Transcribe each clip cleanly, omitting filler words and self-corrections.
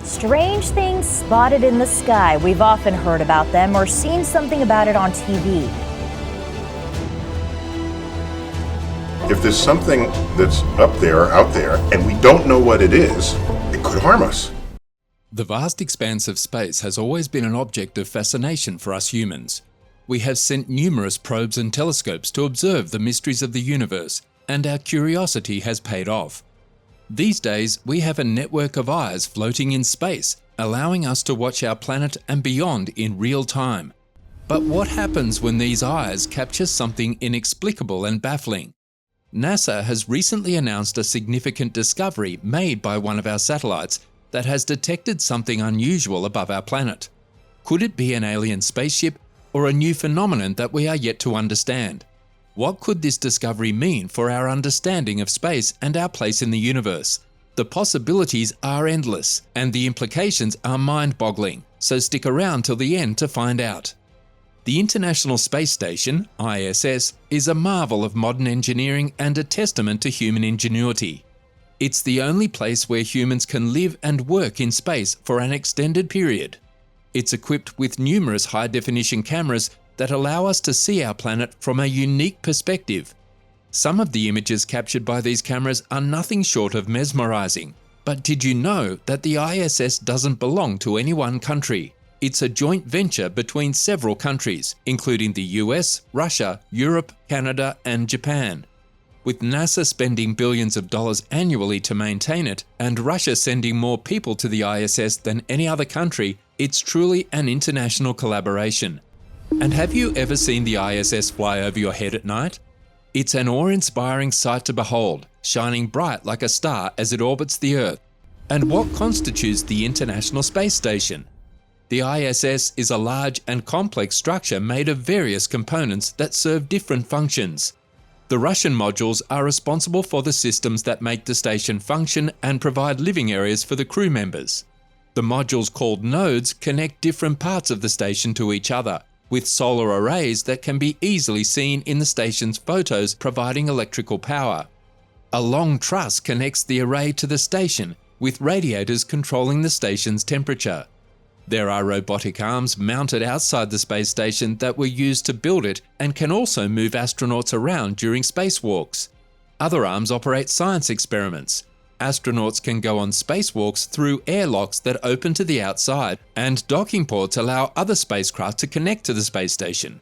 Strange things spotted in the sky. We've often heard about them or seen something about it on TV. If there's something that's out there, and we don't know what it is, it could harm us. The vast expanse of space has always been an object of fascination for us humans. We have sent numerous probes and telescopes to observe the mysteries of the universe, and our curiosity has paid off. These days, we have a network of eyes floating in space, allowing us to watch our planet and beyond in real time. But what happens when these eyes capture something inexplicable and baffling? NASA has recently announced a significant discovery made by one of our satellites that has detected something unusual above our planet. Could it be an alien spaceship or a new phenomenon that we are yet to understand? What could this discovery mean for our understanding of space and our place in the universe? The possibilities are endless, and the implications are mind-boggling, so stick around till the end to find out. The International Space Station, ISS, is a marvel of modern engineering and a testament to human ingenuity. It's the only place where humans can live and work in space for an extended period. It's equipped with numerous high-definition cameras that allow us to see our planet from a unique perspective. Some of the images captured by these cameras are nothing short of mesmerizing. But did you know that the ISS doesn't belong to any one country? It's a joint venture between several countries, including the US, Russia, Europe, Canada, and Japan. With NASA spending billions of dollars annually to maintain it, and Russia sending more people to the ISS than any other country, it's truly an international collaboration. And have you ever seen the ISS fly over your head at night? It's an awe-inspiring sight to behold, shining bright like a star as it orbits the Earth. And what constitutes the International Space Station? The ISS is a large and complex structure made of various components that serve different functions. The Russian modules are responsible for the systems that make the station function and provide living areas for the crew members. The modules called nodes connect different parts of the station to each other, with solar arrays that can be easily seen in the station's photos providing electrical power. A long truss connects the array to the station, with radiators controlling the station's temperature. There are robotic arms mounted outside the space station that were used to build it and can also move astronauts around during spacewalks. Other arms operate science experiments. Astronauts can go on spacewalks through airlocks that open to the outside, and docking ports allow other spacecraft to connect to the space station.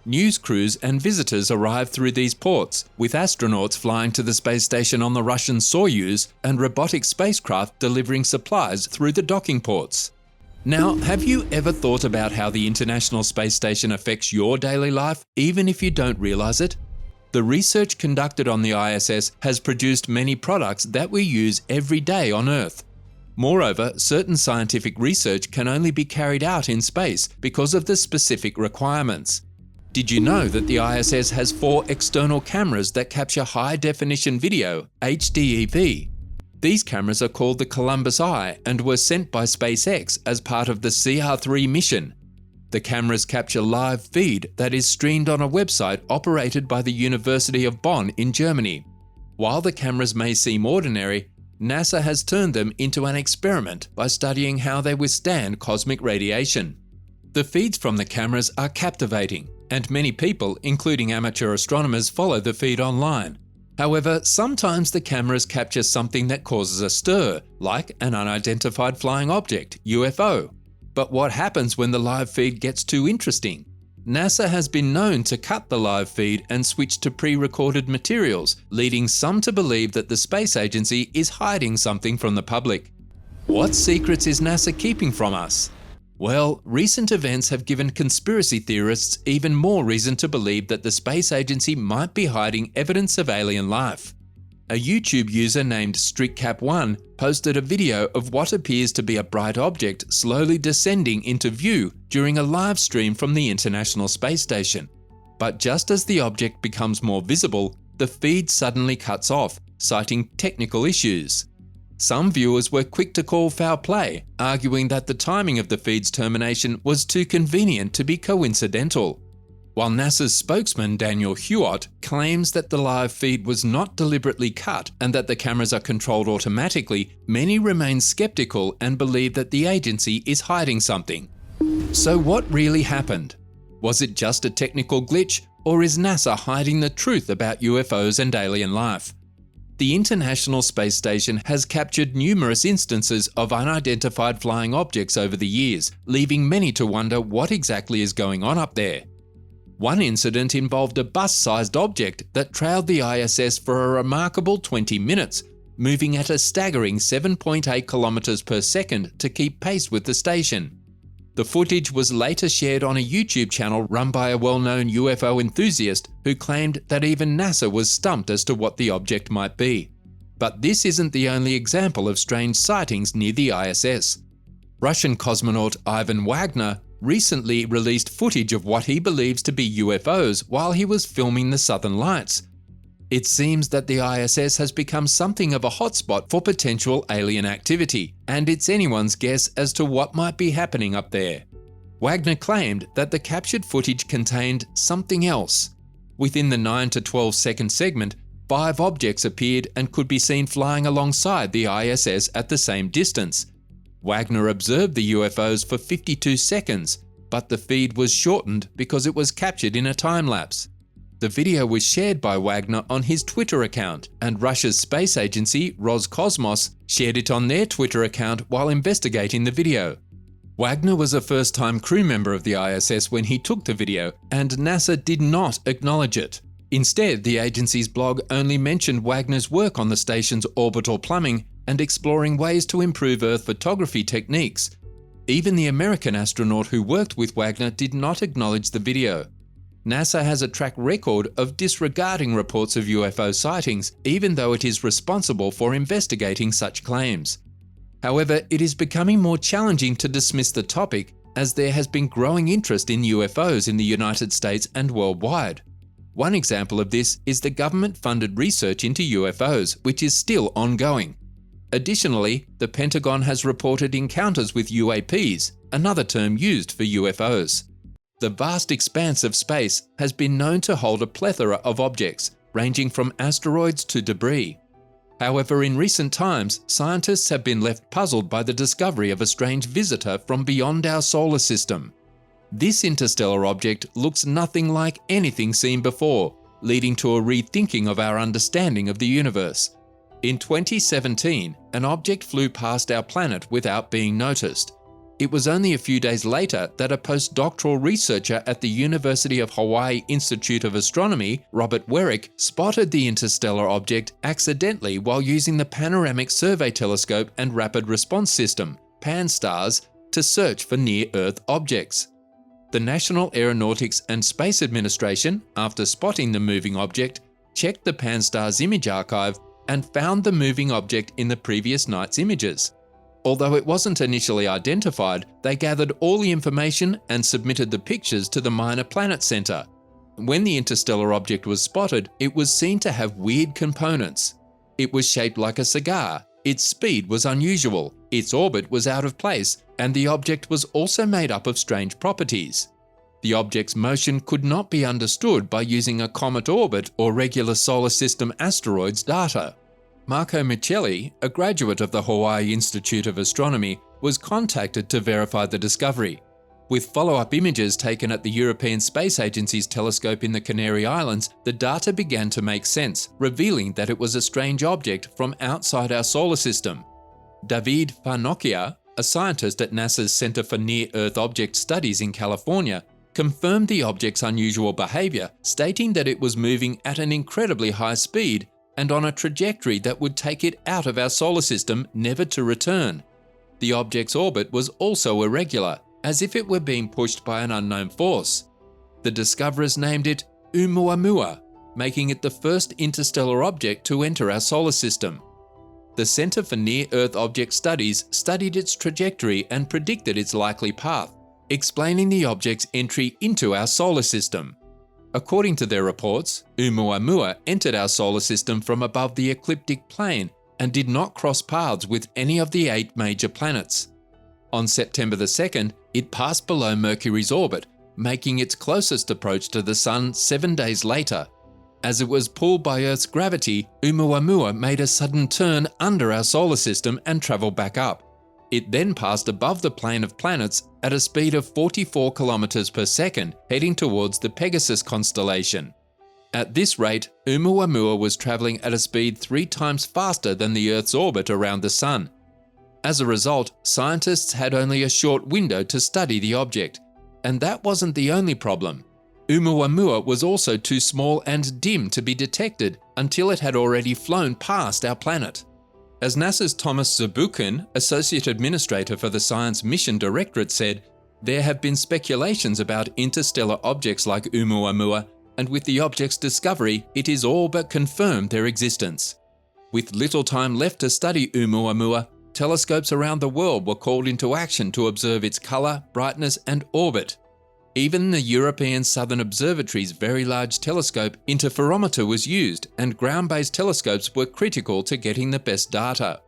News crews and visitors arrive through these ports, with astronauts flying to the space station on the Russian Soyuz and robotic spacecraft delivering supplies through the docking ports. Now, have you ever thought about how the International Space Station affects your daily life, even if you don't realize it? The research conducted on the ISS has produced many products that we use every day on Earth. Moreover, certain scientific research can only be carried out in space because of the specific requirements. Did you know that the ISS has 4 external cameras that capture high-definition video, HDEV? These cameras are called the Columbus Eye and were sent by SpaceX as part of the CR3 mission. The cameras capture live feed that is streamed on a website operated by the University of Bonn in Germany. While the cameras may seem ordinary, NASA has turned them into an experiment by studying how they withstand cosmic radiation. The feeds from the cameras are captivating, and many people, including amateur astronomers, follow the feed online. However, sometimes the cameras capture something that causes a stir, like an unidentified flying object, UFO. But what happens when the live feed gets too interesting? NASA has been known to cut the live feed and switch to pre-recorded materials, leading some to believe that the space agency is hiding something from the public. What secrets is NASA keeping from us? Well, recent events have given conspiracy theorists even more reason to believe that the space agency might be hiding evidence of alien life. A YouTube user named StrictCap1 posted a video of what appears to be a bright object slowly descending into view during a live stream from the International Space Station. But just as the object becomes more visible, the feed suddenly cuts off, citing technical issues. Some viewers were quick to call foul play, arguing that the timing of the feed's termination was too convenient to be coincidental. While NASA's spokesman Daniel Huot claims that the live feed was not deliberately cut and that the cameras are controlled automatically, many remain skeptical and believe that the agency is hiding something. So what really happened? Was it just a technical glitch, or is NASA hiding the truth about UFOs and alien life? The International Space Station has captured numerous instances of unidentified flying objects over the years, leaving many to wonder what exactly is going on up there. One incident involved a bus-sized object that trailed the ISS for a remarkable 20 minutes, moving at a staggering 7.8 kilometers per second to keep pace with the station. The footage was later shared on a YouTube channel run by a well-known UFO enthusiast who claimed that even NASA was stumped as to what the object might be. But this isn't the only example of strange sightings near the ISS. Russian cosmonaut Ivan Wagner recently released footage of what he believes to be UFOs while he was filming the Southern Lights. It seems that the ISS has become something of a hotspot for potential alien activity, and it's anyone's guess as to what might be happening up there. Wagner claimed that the captured footage contained something else. Within the 9 to 12 second segment, 5 objects appeared and could be seen flying alongside the ISS at the same distance. Wagner observed the UFOs for 52 seconds, but the feed was shortened because it was captured in a time-lapse. The video was shared by Wagner on his Twitter account, and Russia's space agency, Roscosmos, shared it on their Twitter account while investigating the video. Wagner was a first-time crew member of the ISS when he took the video, and NASA did not acknowledge it. Instead, the agency's blog only mentioned Wagner's work on the station's orbital plumbing and exploring ways to improve Earth photography techniques. Even the American astronaut who worked with Wagner did not acknowledge the video. NASA has a track record of disregarding reports of UFO sightings, even though it is responsible for investigating such claims. However, it is becoming more challenging to dismiss the topic as there has been growing interest in UFOs in the United States and worldwide. One example of this is the government-funded research into UFOs, which is still ongoing. Additionally, the Pentagon has reported encounters with UAPs, another term used for UFOs. The vast expanse of space has been known to hold a plethora of objects, ranging from asteroids to debris. However, in recent times, scientists have been left puzzled by the discovery of a strange visitor from beyond our solar system. This interstellar object looks nothing like anything seen before, leading to a rethinking of our understanding of the universe. In 2017, an object flew past our planet without being noticed. It was only a few days later that a postdoctoral researcher at the University of Hawaii Institute of Astronomy, Robert Werrick, spotted the interstellar object accidentally while using the Panoramic Survey Telescope and Rapid Response System, PAN-STARRS, to search for near-Earth objects. The National Aeronautics and Space Administration, after spotting the moving object, checked the PAN-STARRS image archive and found the moving object in the previous night's images. Although it wasn't initially identified, they gathered all the information and submitted the pictures to the Minor Planet Center. When the interstellar object was spotted, it was seen to have weird components. It was shaped like a cigar, its speed was unusual, its orbit was out of place, and the object was also made up of strange properties. The object's motion could not be understood by using a comet orbit or regular solar system asteroids data. Marco Micheli, a graduate of the Hawaii Institute of Astronomy, was contacted to verify the discovery. With follow-up images taken at the European Space Agency's telescope in the Canary Islands, the data began to make sense, revealing that it was a strange object from outside our solar system. David Farnokia, a scientist at NASA's Center for Near-Earth Object Studies in California, confirmed the object's unusual behavior, stating that it was moving at an incredibly high speed and on a trajectory that would take it out of our solar system, never to return. The object's orbit was also irregular, as if it were being pushed by an unknown force. The discoverers named it Oumuamua, making it the first interstellar object to enter our solar system. The Center for Near-Earth Object Studies studied its trajectory and predicted its likely path, explaining the object's entry into our solar system. According to their reports, Oumuamua entered our solar system from above the ecliptic plane and did not cross paths with any of the 8 major planets. On September the 2nd, it passed below Mercury's orbit, making its closest approach to the Sun 7 days later. As it was pulled by Earth's gravity, Oumuamua made a sudden turn under our solar system and travelled back up. It then passed above the plane of planets at a speed of 44 kilometers per second, heading towards the Pegasus constellation. At this rate, Oumuamua was travelling at a speed 3 times faster than the Earth's orbit around the Sun. As a result, scientists had only a short window to study the object. And that wasn't the only problem. Oumuamua was also too small and dim to be detected until it had already flown past our planet. As NASA's Thomas Zurbuchen, Associate Administrator for the Science Mission Directorate, said, there have been speculations about interstellar objects like Oumuamua, and with the object's discovery, it is all but confirmed their existence. With little time left to study Oumuamua, telescopes around the world were called into action to observe its colour, brightness and orbit. Even the European Southern Observatory's Very Large Telescope interferometer was used, and ground-based telescopes were critical to getting the best data.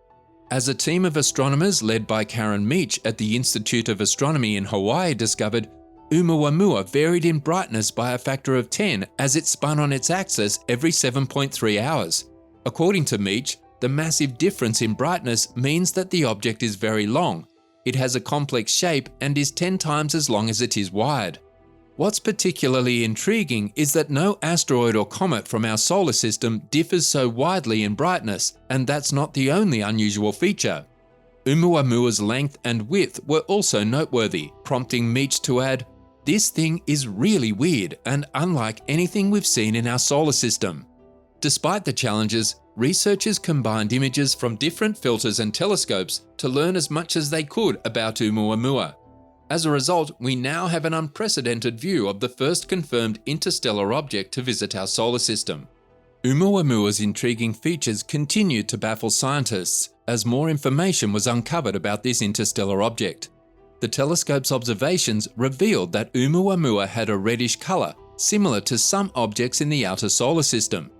As a team of astronomers led by Karen Meach at the Institute of Astronomy in Hawaii discovered, Oumuamua varied in brightness by a factor of 10 as it spun on its axis every 7.3 hours. According to Meach, the massive difference in brightness means that the object is very long. It has a complex shape and is 10 times as long as it is wide. What's particularly intriguing is that no asteroid or comet from our solar system differs so widely in brightness, and that's not the only unusual feature. Oumuamua's length and width were also noteworthy, prompting Meach to add, "This thing is really weird and unlike anything we've seen in our solar system." Despite the challenges, researchers combined images from different filters and telescopes to learn as much as they could about Oumuamua. As a result, we now have an unprecedented view of the first confirmed interstellar object to visit our solar system. Oumuamua's intriguing features continued to baffle scientists as more information was uncovered about this interstellar object. The telescope's observations revealed that Oumuamua had a reddish colour, similar to some objects in the outer solar system.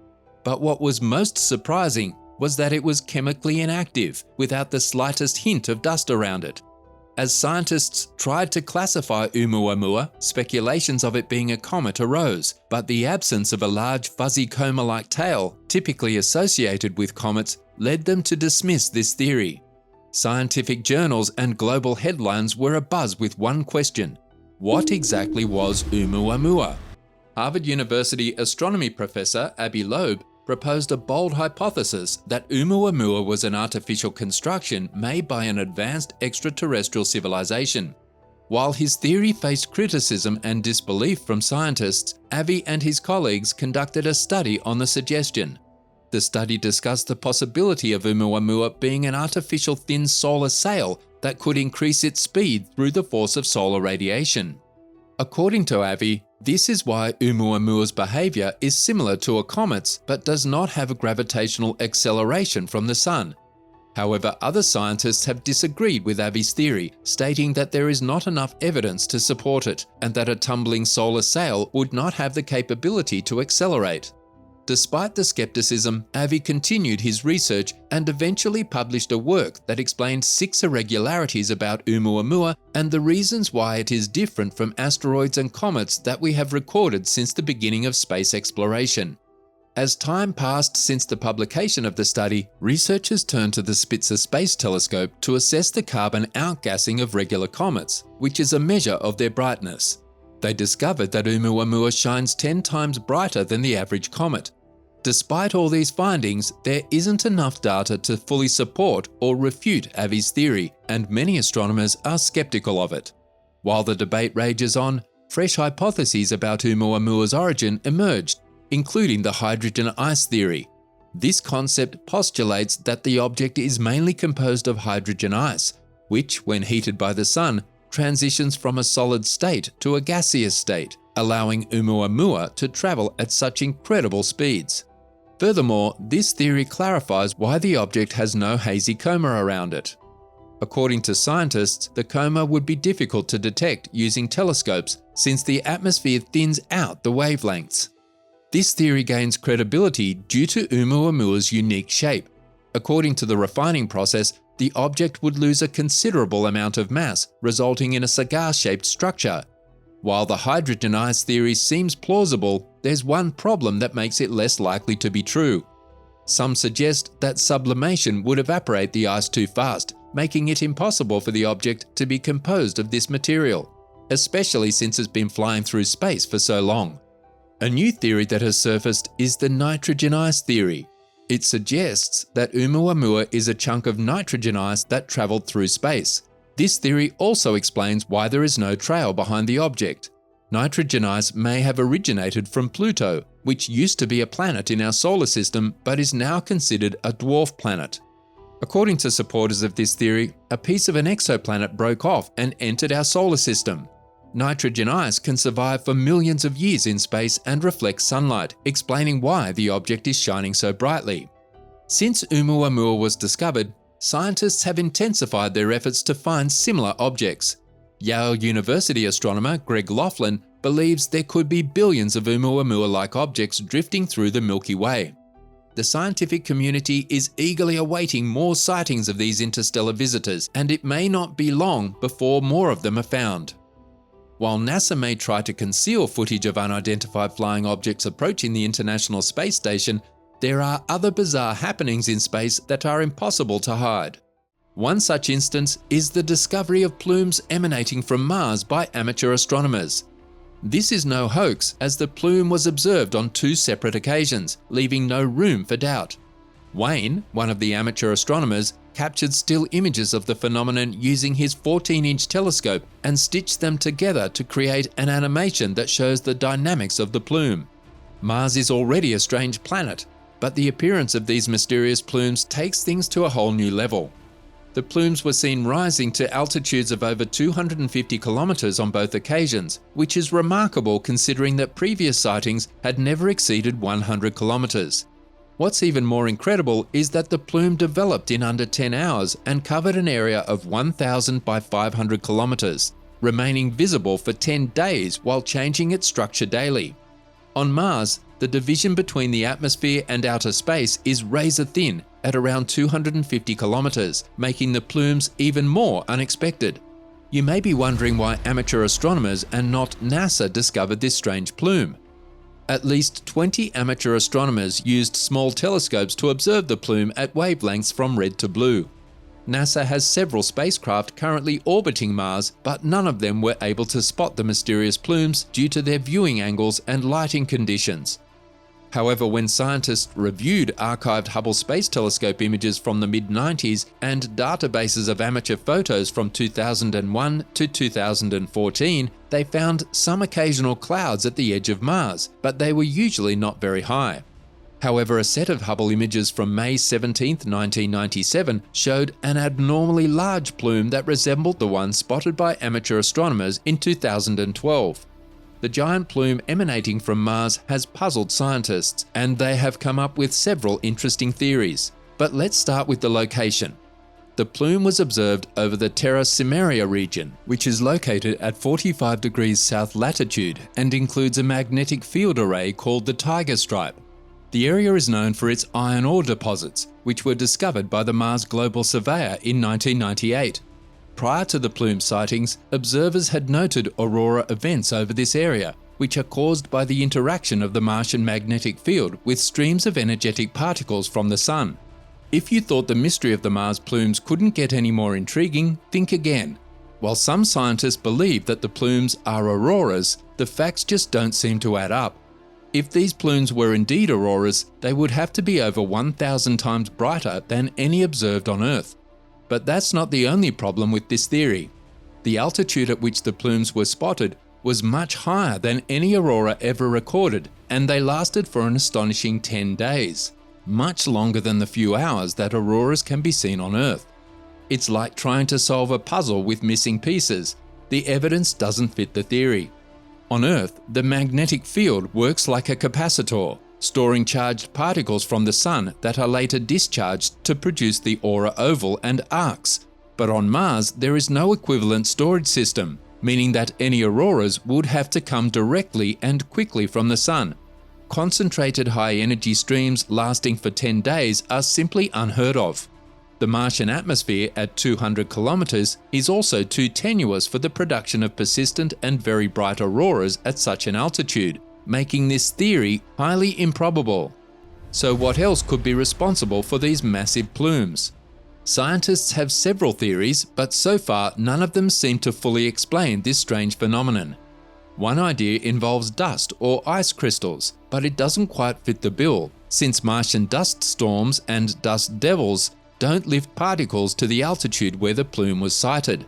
But what was most surprising was that it was chemically inactive, without the slightest hint of dust around it. As scientists tried to classify Oumuamua, speculations of it being a comet arose, but the absence of a large fuzzy coma-like tail, typically associated with comets, led them to dismiss this theory. Scientific journals and global headlines were abuzz with one question: what exactly was Oumuamua? Harvard University astronomy professor Avi Loeb proposed a bold hypothesis that Oumuamua was an artificial construction made by an advanced extraterrestrial civilization. While his theory faced criticism and disbelief from scientists, Avi and his colleagues conducted a study on the suggestion. The study discussed the possibility of Oumuamua being an artificial thin solar sail that could increase its speed through the force of solar radiation. According to Avi, this is why Oumuamua's behaviour is similar to a comet's but does not have a gravitational acceleration from the Sun. However, other scientists have disagreed with Avi's theory, stating that there is not enough evidence to support it and that a tumbling solar sail would not have the capability to accelerate. Despite the skepticism, Avi continued his research and eventually published a work that explained 6 irregularities about Oumuamua and the reasons why it is different from asteroids and comets that we have recorded since the beginning of space exploration. As time passed since the publication of the study, researchers turned to the Spitzer Space Telescope to assess the carbon outgassing of regular comets, which is a measure of their brightness. They discovered that Oumuamua shines 10 times brighter than the average comet. Despite all these findings, there isn't enough data to fully support or refute Avi's theory, and many astronomers are skeptical of it. While the debate rages on, fresh hypotheses about Oumuamua's origin emerged, including the hydrogen ice theory. This concept postulates that the object is mainly composed of hydrogen ice, which, when heated by the Sun, transitions from a solid state to a gaseous state, allowing Oumuamua to travel at such incredible speeds. Furthermore, this theory clarifies why the object has no hazy coma around it. According to scientists, the coma would be difficult to detect using telescopes since the atmosphere thins out the wavelengths. This theory gains credibility due to Oumuamua's unique shape. According to the refining process, the object would lose a considerable amount of mass, resulting in a cigar-shaped structure. While the hydrogen ice theory seems plausible, there's one problem that makes it less likely to be true. Some suggest that sublimation would evaporate the ice too fast, making it impossible for the object to be composed of this material, especially since it's been flying through space for so long. A new theory that has surfaced is the nitrogen ice theory. It suggests that Oumuamua is a chunk of nitrogen ice that traveled through space. This theory also explains why there is no trail behind the object. Nitrogen ice may have originated from Pluto, which used to be a planet in our solar system but is now considered a dwarf planet. According to supporters of this theory, a piece of an exoplanet broke off and entered our solar system. Nitrogen ice can survive for millions of years in space and reflect sunlight, explaining why the object is shining so brightly. Since Oumuamua was discovered, scientists have intensified their efforts to find similar objects. Yale University astronomer Greg Laughlin believes there could be billions of Oumuamua-like objects drifting through the Milky Way. The scientific community is eagerly awaiting more sightings of these interstellar visitors, and it may not be long before more of them are found. While NASA may try to conceal footage of unidentified flying objects approaching the International Space Station, there are other bizarre happenings in space that are impossible to hide. One such instance is the discovery of plumes emanating from Mars by amateur astronomers. This is no hoax, as the plume was observed on 2 separate occasions, leaving no room for doubt. Wayne, one of the amateur astronomers, captured still images of the phenomenon using his 14-inch telescope and stitched them together to create an animation that shows the dynamics of the plume. Mars is already a strange planet, but the appearance of these mysterious plumes takes things to a whole new level. The plumes were seen rising to altitudes of over 250 kilometers on both occasions, which is remarkable considering that previous sightings had never exceeded 100 kilometers. What's even more incredible is that the plume developed in under 10 hours and covered an area of 1,000 by 500 kilometers, remaining visible for 10 days while changing its structure daily. On Mars, the division between the atmosphere and outer space is razor thin at around 250 kilometers, making the plumes even more unexpected. You may be wondering why amateur astronomers and not NASA discovered this strange plume. At least 20 amateur astronomers used small telescopes to observe the plume at wavelengths from red to blue. NASA has several spacecraft currently orbiting Mars, but none of them were able to spot the mysterious plumes due to their viewing angles and lighting conditions. However, when scientists reviewed archived Hubble Space Telescope images from the mid-90s and databases of amateur photos from 2001 to 2014, they found some occasional clouds at the edge of Mars, but they were usually not very high. However, a set of Hubble images from May 17, 1997 showed an abnormally large plume that resembled the one spotted by amateur astronomers in 2012. The giant plume emanating from Mars has puzzled scientists, and they have come up with several interesting theories. But let's start with the location. The plume was observed over the Terra Cimmeria region, which is located at 45 degrees south latitude and includes a magnetic field array called the Tiger Stripe. The area is known for its iron ore deposits, which were discovered by the Mars Global Surveyor in 1998. Prior to the plume sightings, observers had noted aurora events over this area, which are caused by the interaction of the Martian magnetic field with streams of energetic particles from the Sun. If you thought the mystery of the Mars plumes couldn't get any more intriguing, think again. While some scientists believe that the plumes are auroras, the facts just don't seem to add up. If these plumes were indeed auroras, they would have to be over 1,000 times brighter than any observed on Earth. But that's not the only problem with this theory. The altitude at which the plumes were spotted was much higher than any aurora ever recorded, and they lasted for an astonishing 10 days, much longer than the few hours that auroras can be seen on Earth. It's like trying to solve a puzzle with missing pieces. The evidence doesn't fit the theory. On Earth, the magnetic field works like a capacitor, storing charged particles from the Sun that are later discharged to produce the aura oval and arcs. But on Mars, there is no equivalent storage system, meaning that any auroras would have to come directly and quickly from the Sun. Concentrated high-energy streams lasting for 10 days are simply unheard of. The Martian atmosphere at 200 kilometers is also too tenuous for the production of persistent and very bright auroras at such an altitude, making this theory highly improbable. So what else could be responsible for these massive plumes? Scientists have several theories, but so far none of them seem to fully explain this strange phenomenon. One idea involves dust or ice crystals, but it doesn't quite fit the bill, since Martian dust storms and dust devils don't lift particles to the altitude where the plume was sighted.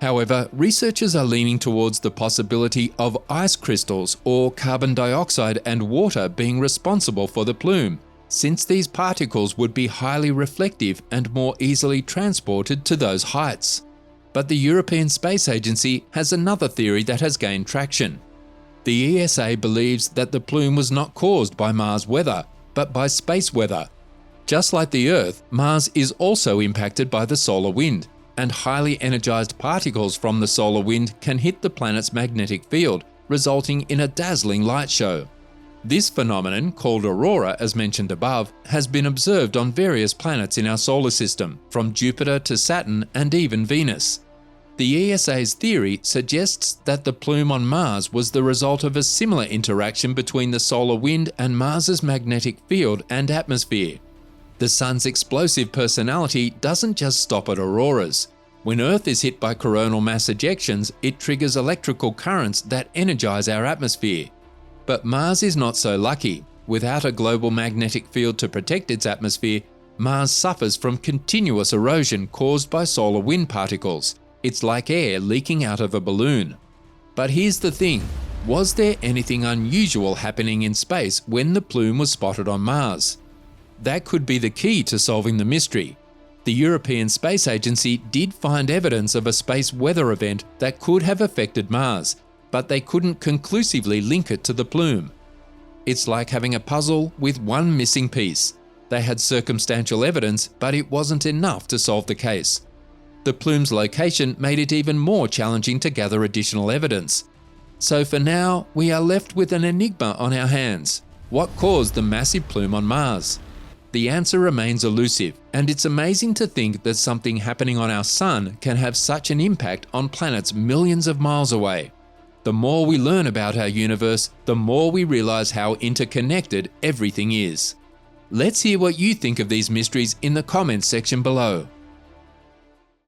However, researchers are leaning towards the possibility of ice crystals or carbon dioxide and water being responsible for the plume, since these particles would be highly reflective and more easily transported to those heights. But the European Space Agency has another theory that has gained traction. The ESA believes that the plume was not caused by Mars weather, but by space weather. Just like the Earth, Mars is also impacted by the solar wind, and highly energized particles from the solar wind can hit the planet's magnetic field, resulting in a dazzling light show. This phenomenon, called aurora as mentioned above, has been observed on various planets in our solar system, from Jupiter to Saturn and even Venus. The ESA's theory suggests that the plume on Mars was the result of a similar interaction between the solar wind and Mars's magnetic field and atmosphere. The Sun's explosive personality doesn't just stop at auroras. When Earth is hit by coronal mass ejections, it triggers electrical currents that energize our atmosphere. But Mars is not so lucky. Without a global magnetic field to protect its atmosphere, Mars suffers from continuous erosion caused by solar wind particles. It's like air leaking out of a balloon. But here's the thing, was there anything unusual happening in space when the plume was spotted on Mars? That could be the key to solving the mystery. The European Space Agency did find evidence of a space weather event that could have affected Mars, but they couldn't conclusively link it to the plume. It's like having a puzzle with one missing piece. They had circumstantial evidence, but it wasn't enough to solve the case. The plume's location made it even more challenging to gather additional evidence. So for now, we are left with an enigma on our hands. What caused the massive plume on Mars? The answer remains elusive, and it's amazing to think that something happening on our Sun can have such an impact on planets millions of miles away. The more we learn about our universe, the more we realize how interconnected everything is. Let's hear what you think of these mysteries in the comments section below.